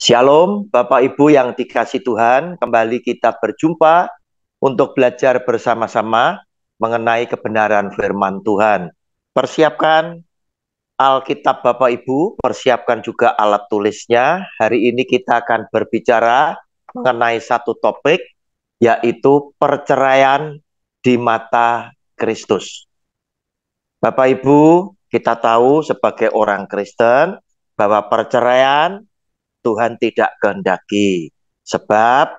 Shalom, Bapak Ibu yang dikasih Tuhan, kembali kita berjumpa untuk belajar bersama-sama mengenai kebenaran firman Tuhan. Persiapkan Alkitab Bapak Ibu, persiapkan juga alat tulisnya. Hari ini kita akan berbicara mengenai satu topik, yaitu perceraian di mata Kristus. Bapak Ibu, kita tahu sebagai orang Kristen bahwa perceraian Tuhan tidak kehendaki. Sebab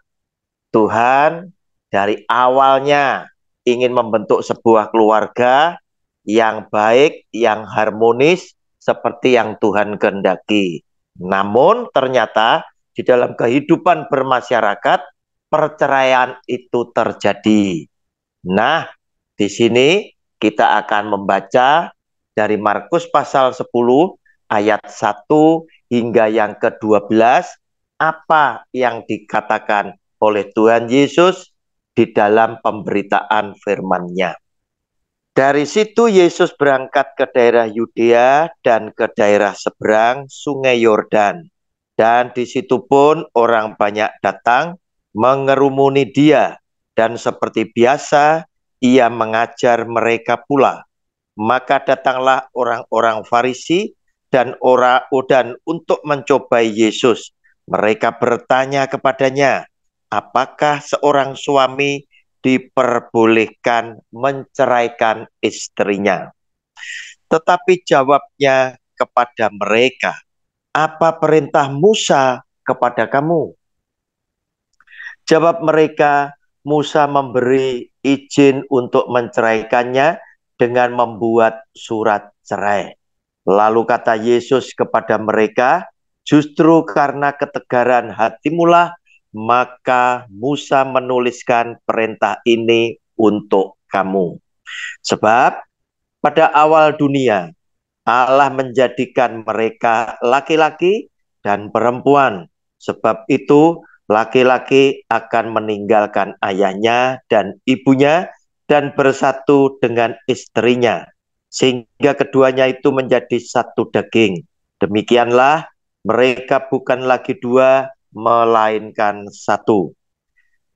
Tuhan dari awalnya ingin membentuk sebuah keluarga yang baik, yang harmonis, seperti yang Tuhan kehendaki. Namun ternyata di dalam kehidupan bermasyarakat, perceraian itu terjadi. Nah, di sini kita akan membaca dari Markus pasal 10 ayat 1 hingga yang ke-12, apa yang dikatakan oleh Tuhan Yesus di dalam pemberitaan firman-Nya. Dari situ Yesus berangkat ke daerah Yudea dan ke daerah seberang Sungai Yordan. Dan di situ pun orang banyak datang mengerumuni dia. Dan seperti biasa, ia mengajar mereka pula. Maka datanglah orang-orang Farisi dan untuk mencobai Yesus. Mereka bertanya kepadanya, apakah seorang suami diperbolehkan menceraikan istrinya? Tetapi jawabnya kepada mereka, apa perintah Musa kepada kamu? Jawab mereka, Musa memberi izin untuk menceraikannya dengan membuat surat cerai. Lalu kata Yesus kepada mereka, justru karena ketegaran hatimulah, maka Musa menuliskan perintah ini untuk kamu. Sebab pada awal dunia, Allah menjadikan mereka laki-laki dan perempuan. Sebab itu, laki-laki akan meninggalkan ayahnya dan ibunya dan bersatu dengan istrinya, sehingga keduanya itu menjadi satu daging. Demikianlah mereka bukan lagi dua, melainkan satu.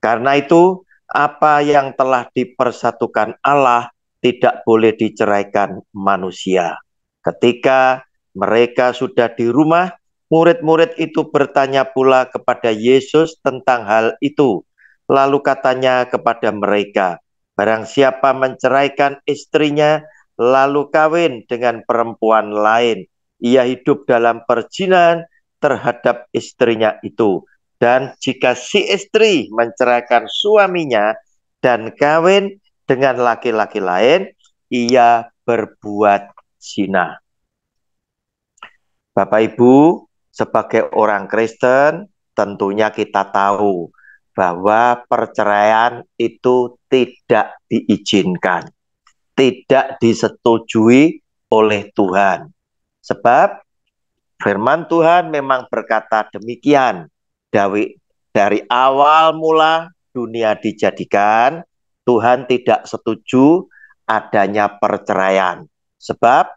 Karena itu, apa yang telah dipersatukan Allah tidak boleh diceraikan manusia. Ketika mereka sudah di rumah, murid-murid itu bertanya pula kepada Yesus tentang hal itu. Lalu katanya kepada mereka, barang siapa menceraikan istrinya, lalu kawin dengan perempuan lain, ia hidup dalam perzinahan terhadap istrinya itu. Dan jika si istri menceraikan suaminya dan kawin dengan laki-laki lain, ia berbuat zina. Bapak Ibu, sebagai orang Kristen, tentunya kita tahu bahwa perceraian itu tidak diizinkan, tidak disetujui oleh Tuhan. Sebab firman Tuhan memang berkata demikian. Dari awal mula dunia dijadikan, Tuhan tidak setuju adanya perceraian. Sebab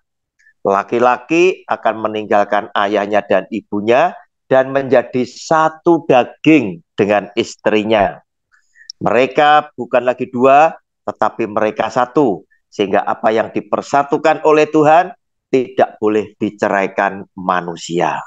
laki-laki akan meninggalkan ayahnya dan ibunya dan menjadi satu daging dengan istrinya. Mereka bukan lagi dua, tetapi mereka satu. Sehingga apa yang dipersatukan oleh Tuhan tidak boleh diceraikan manusia.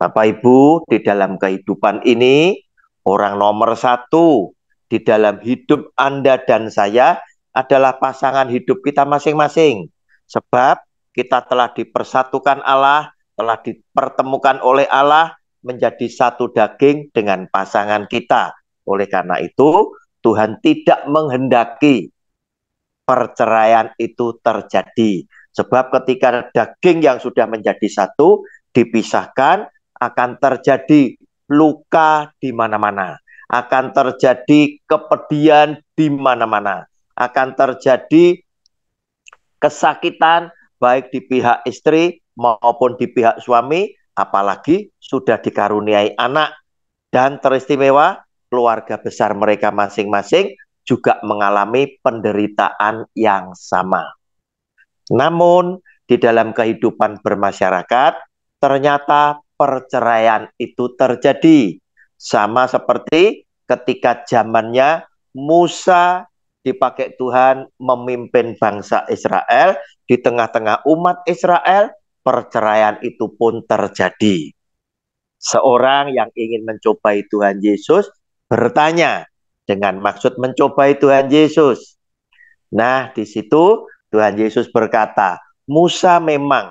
Bapak Ibu, di dalam kehidupan ini, orang nomor satu di dalam hidup Anda dan saya adalah pasangan hidup kita masing-masing. Sebab kita telah dipersatukan Allah, telah dipertemukan oleh Allah menjadi satu daging dengan pasangan kita. Oleh karena itu, Tuhan tidak menghendaki perceraian itu terjadi. Sebab ketika daging yang sudah menjadi satu dipisahkan, akan terjadi luka di mana-mana, akan terjadi kepedihan di mana-mana, akan terjadi kesakitan baik di pihak istri maupun di pihak suami, apalagi sudah dikaruniai anak. Dan teristimewa, keluarga besar mereka masing-masing juga mengalami penderitaan yang sama. Namun, di dalam kehidupan bermasyarakat, ternyata perceraian itu terjadi. Sama seperti ketika zamannya Musa dipakai Tuhan memimpin bangsa Israel, di tengah-tengah umat Israel, perceraian itu pun terjadi. Seorang yang ingin mencobai Tuhan Yesus bertanya dengan maksud mencobai Tuhan Yesus. Nah, di situ Tuhan Yesus berkata, Musa memang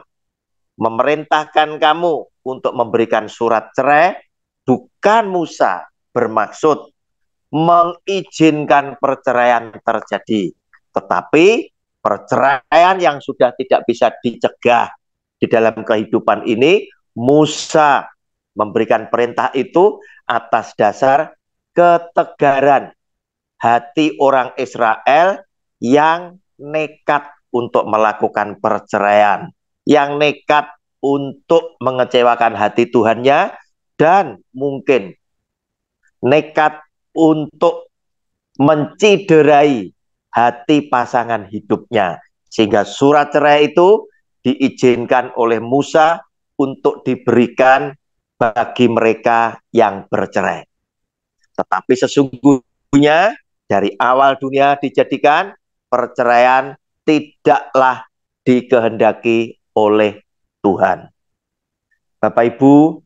memerintahkan kamu untuk memberikan surat cerai, bukan Musa bermaksud mengizinkan perceraian terjadi, tetapi perceraian yang sudah tidak bisa dicegah di dalam kehidupan ini, Musa memberikan perintah itu atas dasar ketegaran hati orang Israel yang nekat untuk melakukan perceraian, yang nekat untuk mengecewakan hati Tuhannya, dan mungkin nekat untuk menciderai hati pasangan hidupnya. Sehingga surat cerai itu diizinkan oleh Musa untuk diberikan bagi mereka yang bercerai. Tetapi sesungguhnya dari awal dunia dijadikan, perceraian tidaklah dikehendaki oleh Tuhan. Bapak Ibu,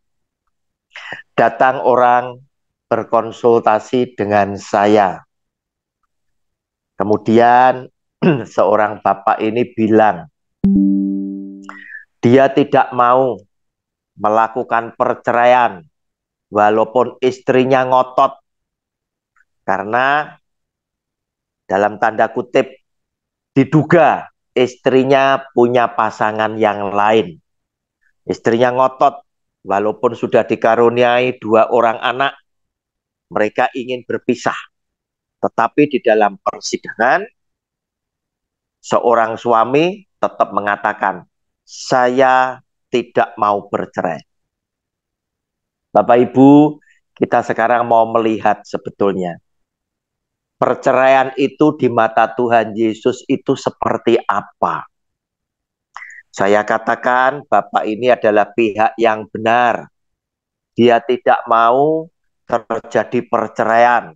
datang orang berkonsultasi dengan saya. Kemudian seorang bapak ini bilang, dia tidak mau melakukan perceraian walaupun istrinya ngotot, karena dalam tanda kutip diduga istrinya punya pasangan yang lain. Istrinya ngotot walaupun sudah dikaruniai 2 orang anak, mereka ingin berpisah. Tetapi di dalam persidangan, seorang suami tetap mengatakan, saya tidak mau bercerai. Bapak Ibu, kita sekarang mau melihat sebetulnya perceraian itu di mata Tuhan Yesus itu seperti apa. Saya katakan Bapak ini adalah pihak yang benar. Dia tidak mau terjadi perceraian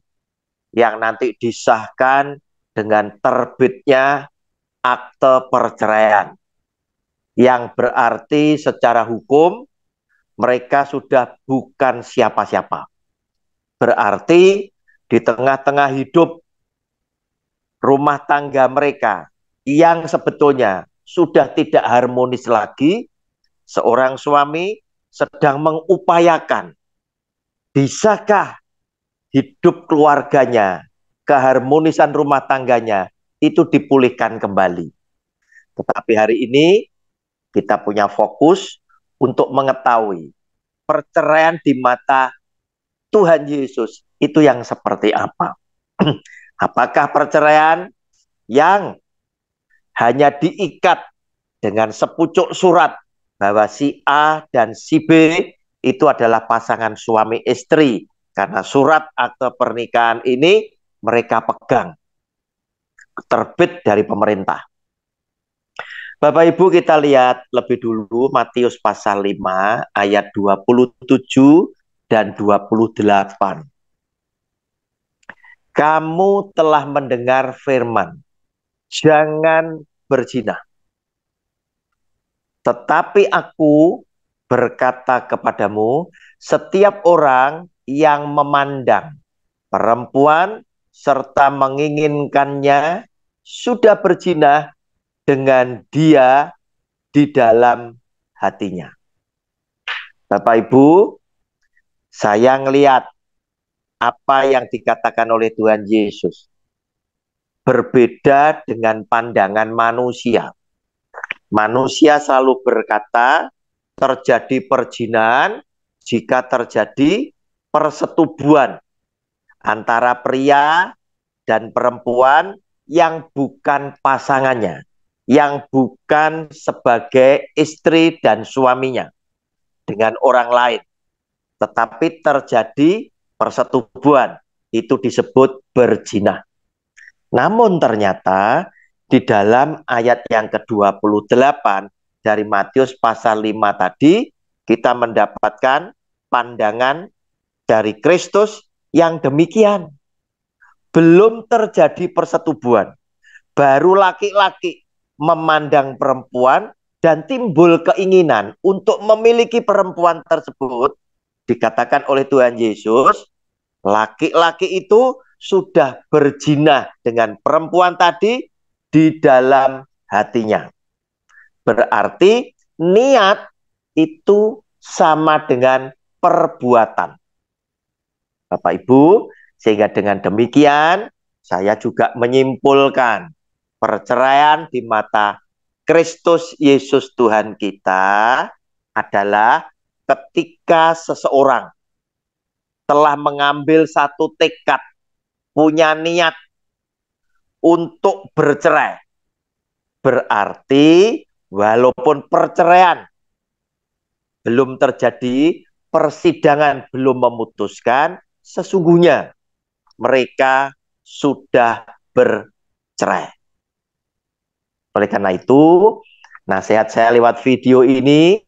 yang nanti disahkan dengan terbitnya akte perceraian, yang berarti secara hukum mereka sudah bukan siapa-siapa. Berarti di tengah-tengah hidup rumah tangga mereka yang sebetulnya sudah tidak harmonis lagi, seorang suami sedang mengupayakan, bisakah hidup keluarganya, keharmonisan rumah tangganya itu dipulihkan kembali. Tetapi hari ini kita punya fokus untuk mengetahui perceraian di mata Tuhan Yesus itu yang seperti apa. Apakah perceraian yang hanya diikat dengan sepucuk surat bahwa si A dan si B itu adalah pasangan suami istri, karena surat akte pernikahan ini mereka pegang, terbit dari pemerintah. Bapak Ibu, kita lihat lebih dulu Matius pasal 5 ayat 27 dan 28. Kamu telah mendengar firman, jangan berzina. Tetapi aku berkata kepadamu, setiap orang yang memandang perempuan serta menginginkannya sudah berzina dengan dia di dalam hatinya. Bapak Ibu, saya ngelihat apa yang dikatakan oleh Tuhan Yesus berbeda dengan pandangan manusia. Manusia selalu berkata terjadi perzinahan jika terjadi persetubuhan antara pria dan perempuan yang bukan pasangannya, yang bukan sebagai istri dan suaminya dengan orang lain, tetapi terjadi persetubuhan, itu disebut berzina. Namun ternyata di dalam ayat yang ke-28 dari Matius pasal 5 tadi, kita mendapatkan pandangan dari Kristus yang demikian. Belum terjadi persetubuhan, baru laki-laki memandang perempuan dan timbul keinginan untuk memiliki perempuan tersebut. Dikatakan oleh Tuhan Yesus, laki-laki itu sudah berzina dengan perempuan tadi di dalam hatinya. Berarti niat itu sama dengan perbuatan. Bapak Ibu, sehingga dengan demikian saya juga menyimpulkan perceraian di mata Kristus Yesus Tuhan kita adalah ketika seseorang telah mengambil satu tekad, punya niat untuk bercerai. Berarti walaupun perceraian belum terjadi, persidangan belum memutuskan, sesungguhnya mereka sudah bercerai. Oleh karena itu, nasihat saya lewat video ini,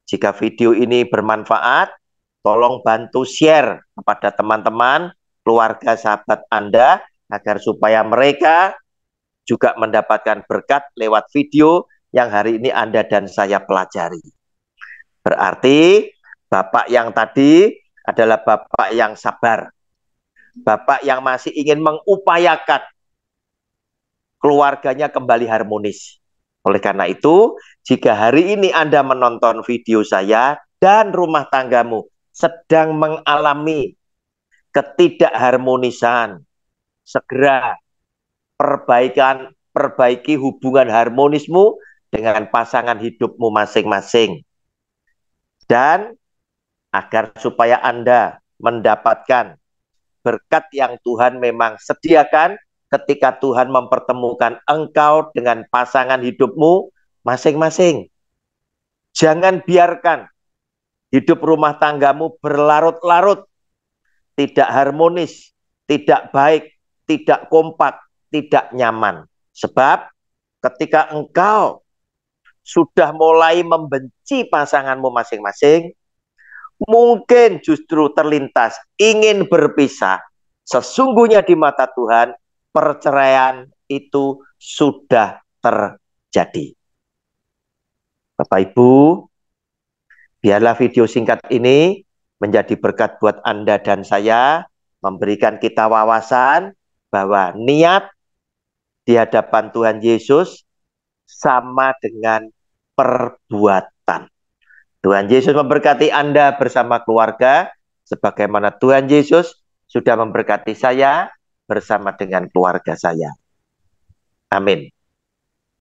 jika video ini bermanfaat, tolong bantu share kepada teman-teman, keluarga, sahabat Anda, agar supaya mereka juga mendapatkan berkat lewat video yang hari ini Anda dan saya pelajari. Berarti Bapak yang tadi adalah Bapak yang sabar. Bapak yang masih ingin mengupayakan keluarganya kembali harmonis. Oleh karena itu, jika hari ini Anda menonton video saya dan rumah tanggamu sedang mengalami ketidakharmonisan, segera perbaiki hubungan harmonismu dengan pasangan hidupmu masing-masing. Dan agar supaya Anda mendapatkan berkat yang Tuhan memang sediakan ketika Tuhan mempertemukan engkau dengan pasangan hidupmu masing-masing. Jangan biarkan hidup rumah tanggamu berlarut-larut, tidak harmonis, tidak baik, tidak kompak, tidak nyaman. Sebab ketika engkau sudah mulai membenci pasanganmu masing-masing, mungkin justru terlintas ingin berpisah. Sesungguhnya di mata Tuhan, perceraian itu sudah terjadi. Bapak Ibu, biarlah video singkat ini menjadi berkat buat Anda dan saya, memberikan kita wawasan bahwa niat di hadapan Tuhan Yesus sama dengan perbuatan. Tuhan Yesus memberkati Anda bersama keluarga, sebagaimana Tuhan Yesus sudah memberkati saya bersama dengan keluarga saya. Amin.